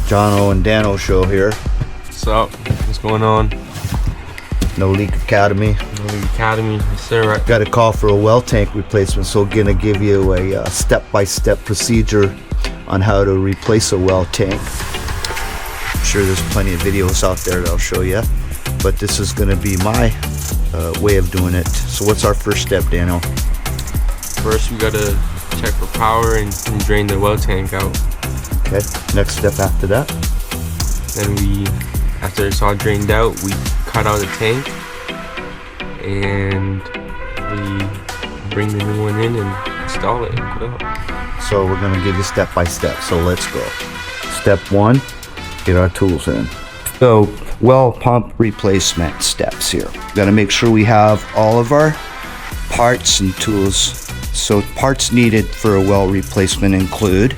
Jono and Dano show here. What's up? What's going on? No Leak Academy. No Leak Academy, yes sir. Got a call for a well tank replacement, so gonna give you a step-by-step procedure on how to replace a well tank. I'm sure there's plenty of videos out there that I'll show you, but this is gonna be my way of doing it. So what's our first step, Dano? First we gotta check for power and drain the well tank out. Okay, next step after that? Then after it's all drained out, we cut out the tank and we bring the new one in and install it and put it up. So we're gonna give you step by step, so let's go. Step one, get our tools in. So, well pump replacement steps here. Gotta make sure we have all of our parts and tools. So parts needed for a well replacement include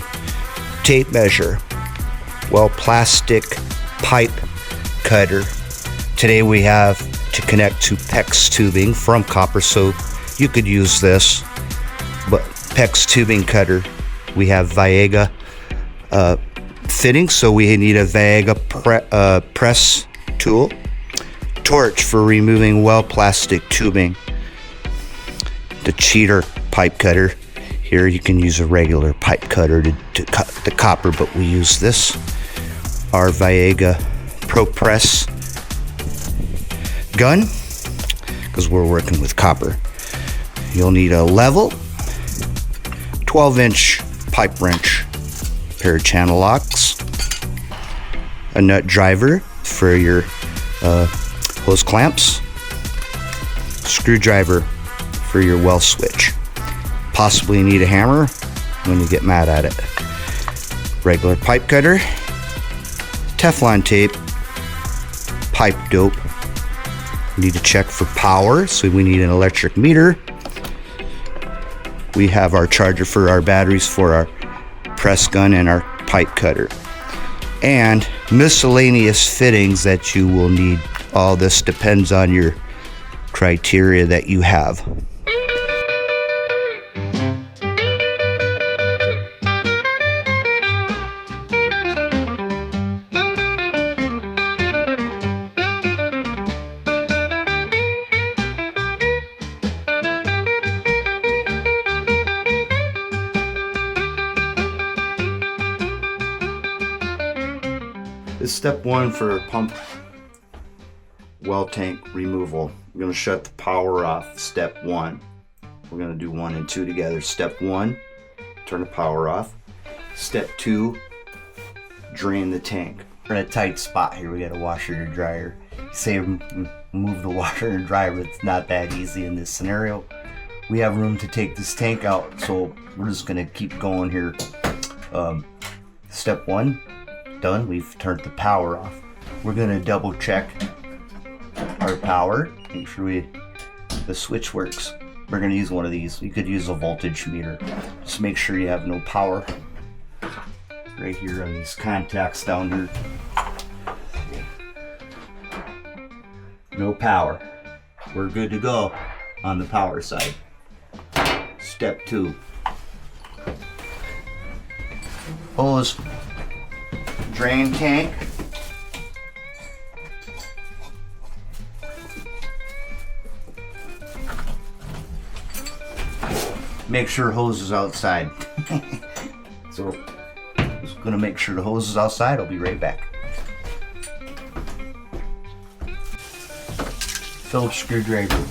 tape measure, well plastic pipe cutter. Today we have to connect to PEX tubing from copper, so you could use this, but PEX tubing cutter. We have Viega fitting, so we need a Viega press tool. Torch for removing well plastic tubing. The cheater pipe cutter. Here you can use a regular pipe cutter to cut the copper, but we use this. Our Viega Pro Press gun, because we're working with copper. You'll need a level 12-inch pipe wrench, pair of channel locks, a nut driver for your hose clamps, screwdriver for your well switch. Possibly need a hammer when you get mad at it. Regular pipe cutter, Teflon tape, pipe dope. We need to check for power, so we need an electric meter. We have our charger for our batteries for our press gun and our pipe cutter. And miscellaneous fittings that you will need. All this depends on your criteria that you have. This is step one for pump well tank removal. We're going to shut the power off. Step one. We're going to do 1 and 2 together. Step one, turn the power off. Step two, drain the tank. We're in a tight spot here. We got a washer and dryer. You say move the washer and dryer, but it's not that easy in this scenario. We have room to take this tank out, so we're just going to keep going here. Step one done. We've turned the power off. We're going to double check our power, make sure the switch works. We're going to use one of these. You could use a voltage meter. Just make sure you have no power. Right here on these contacts down here. No power. We're good to go on the power side. Step two. Hose drain tank. Make sure hose is outside. So just gonna make sure the hose is outside. I'll be right back. Phillips screwdriver.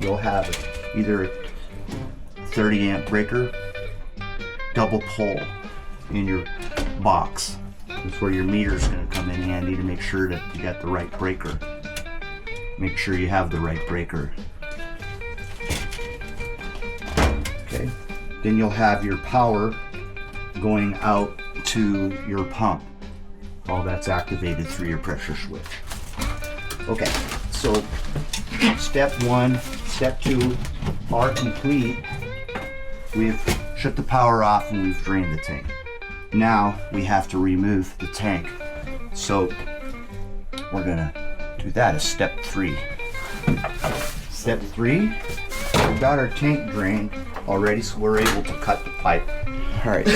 You'll have either a 30 amp breaker, double pole in your box. That's where your meter is going to come in handy to make sure that you got the right breaker. Make sure you have the right breaker. Okay, then you'll have your power going out to your pump. All that's activated through your pressure switch. Okay, so step 1, step 2 are complete. We've shut the power off and we've drained the tank. Now we have to remove the tank. So we're gonna do that as step 3. Step 3, we've got our tank drained already, so we're able to cut the pipe. All right,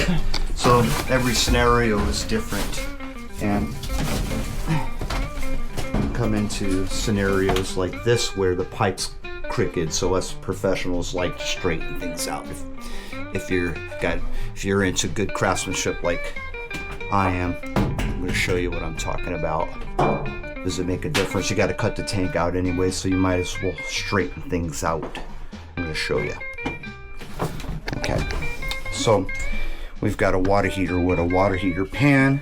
so every scenario is different, and come into scenarios like this where the pipe's crooked, so us professionals like to straighten things out. If you're into good craftsmanship like I am, I'm going to show you what I'm talking about. Does it make a difference? You got to cut the tank out anyway, so you might as well straighten things out. I'm going to show you. Okay, so we've got a water heater with a water heater pan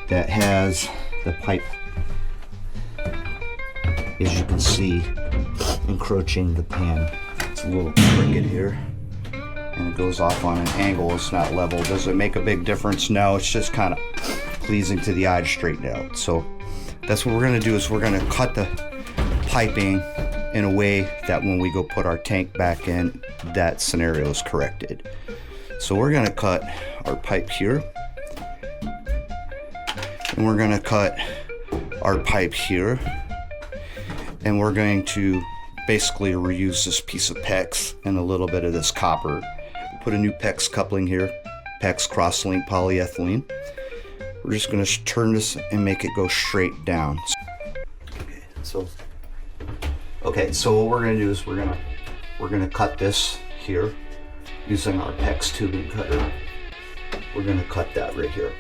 that has the pipe, as you can see, encroaching the pan. It's a little crooked here, and it goes off on an angle. It's not level. Does it make a big difference? No, it's just kind of pleasing to the eye to straighten it out. So that's what we're going to do, is we're going to cut the piping in a way that when we go put our tank back in, that scenario is corrected. So we're going to cut our pipe here, and we're going to cut our pipe here, and we're going to basically reuse this piece of PEX and a little bit of this copper. Put a new PEX coupling here, PEX cross-link polyethylene. We're just going to turn this and make it go straight down. Okay, so what we're going to do is we're going to cut this here using our PEX tubing cutter. We're going to cut that right here.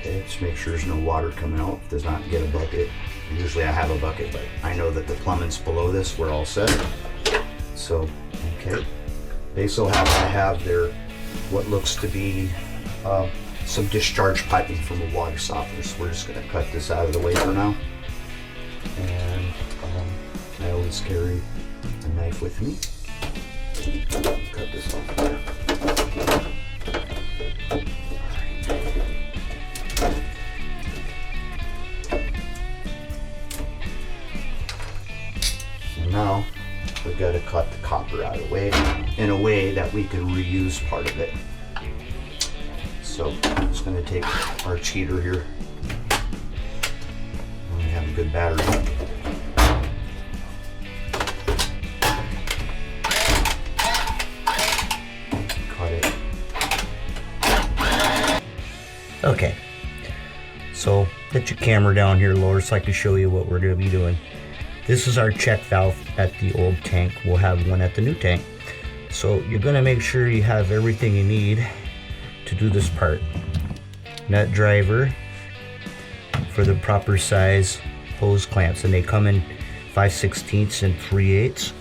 Okay, just make sure there's no water coming out. If there's not, get a bucket. Usually I have a bucket, but I know that the plumbing's below this. We're all set. So, okay. They also have their, what looks to be some discharge piping from a water softener. So we're just going to cut this out of the way for now. And I always carry a knife with me. Cut this off there. Now we've got to cut the copper out of the way in a way that we can reuse part of it. So I'm just going to take our cheater here. We have a good battery. Cut it. Okay, so put your camera down here, Laura, so I can show you what we're going to be doing. This is our check valve at the old tank. We'll have one at the new tank. So you're going to make sure you have everything you need to do this part. Nut driver for the proper size hose clamps, and they come in 5/16 and 3/8.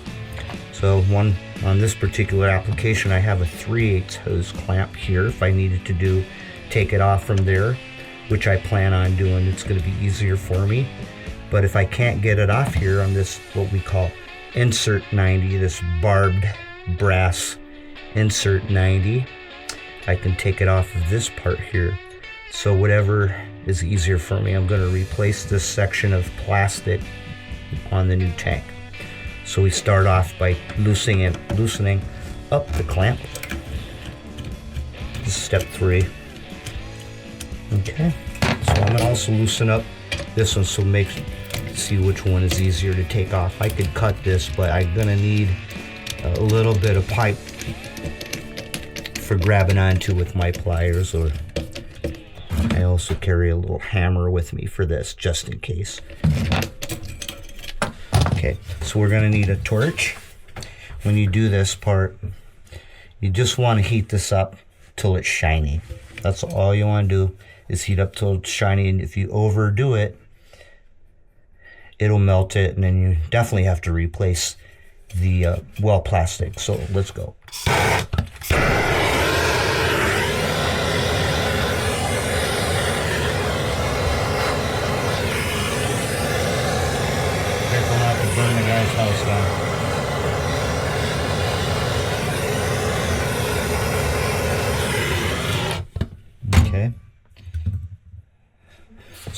So one on this particular application, I have a 3/8 hose clamp here. If I needed to take it off from there, which I plan on doing, it's going to be easier for me. But if I can't get it off here on this, what we call insert 90, this barbed brass insert 90, I can take it off of this part here. So whatever is easier for me, I'm going to replace this section of plastic on the new tank. So we start off by loosening up the clamp. This is step 3. Okay, so I'm going to also loosen up this one, so see which one is easier to take off. I could cut this, but I'm gonna need a little bit of pipe for grabbing onto with my pliers, or I also carry a little hammer with me for this, just in case. Okay, so we're gonna need a torch. When you do this part, you just want to heat this up till it's shiny. That's all you want to do, is heat up till it's shiny, and if you overdo it, it'll melt it, and then you definitely have to replace the well plastic. So let's go. Careful not to burn the guy's house down.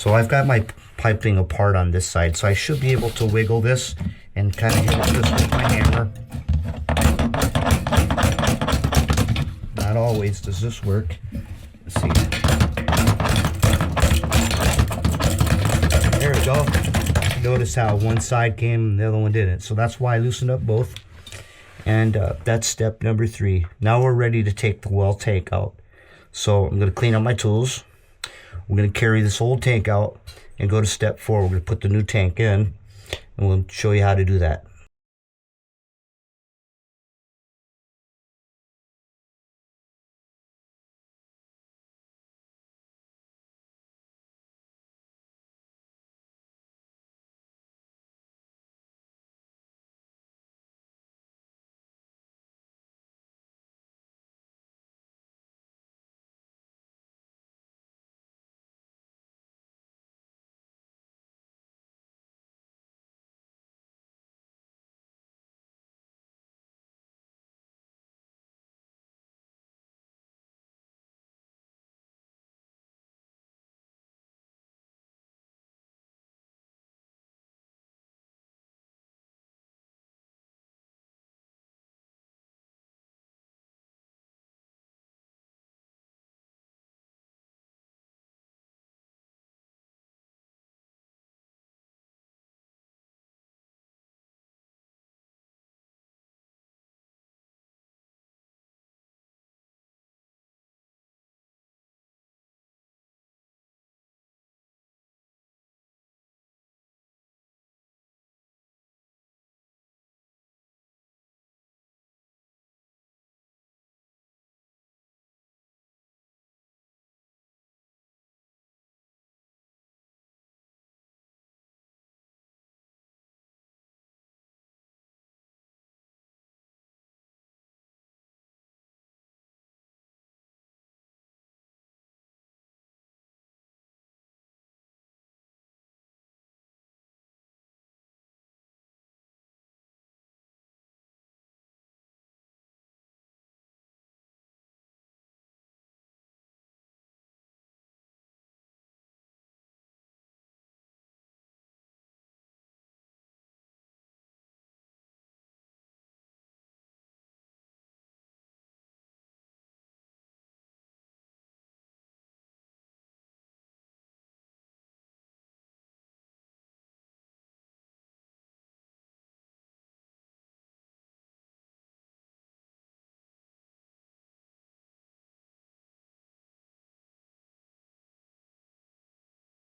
So I've got my piping apart on this side, so I should be able to wiggle this and kind of hit it just with my hammer. Not always does this work. Let's see. There we go. Notice how one side came and the other one didn't. So that's why I loosened up both. And that's step number 3. Now we're ready to take the well tank out. So I'm going to clean up my tools. We're going to carry this old tank out and go to step 4. We're going to put the new tank in, and we'll show you how to do that.